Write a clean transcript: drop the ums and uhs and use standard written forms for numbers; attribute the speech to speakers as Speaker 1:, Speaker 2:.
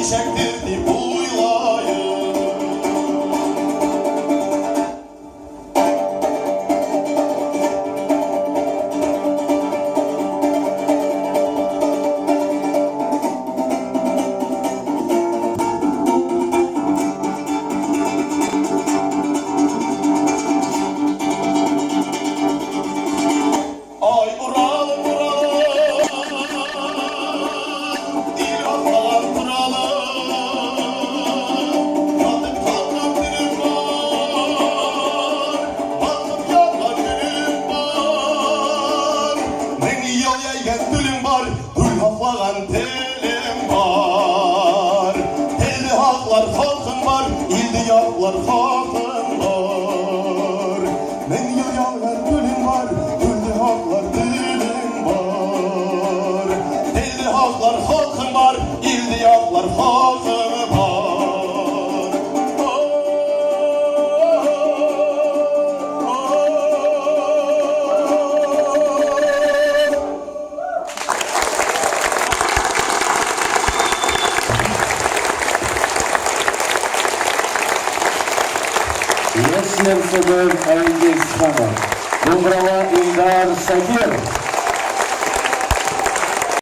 Speaker 1: çektirdi buylayı. Ay Ural Ural, İlhan Ural, yatıp kalkan dilim var, bakıp yakan dilim var. Beni yol yaygan dilim var, gül haklagan telim var. Teli haklar halkım var, ildi yaklar halkım var. Beni yol yaygan dilim var, haklar dilim var. Dilli haklar halkım var, ildi haklar halkım var.
Speaker 2: Yaşlar Sabır Aydın Sana Dumbrava İldar Sakir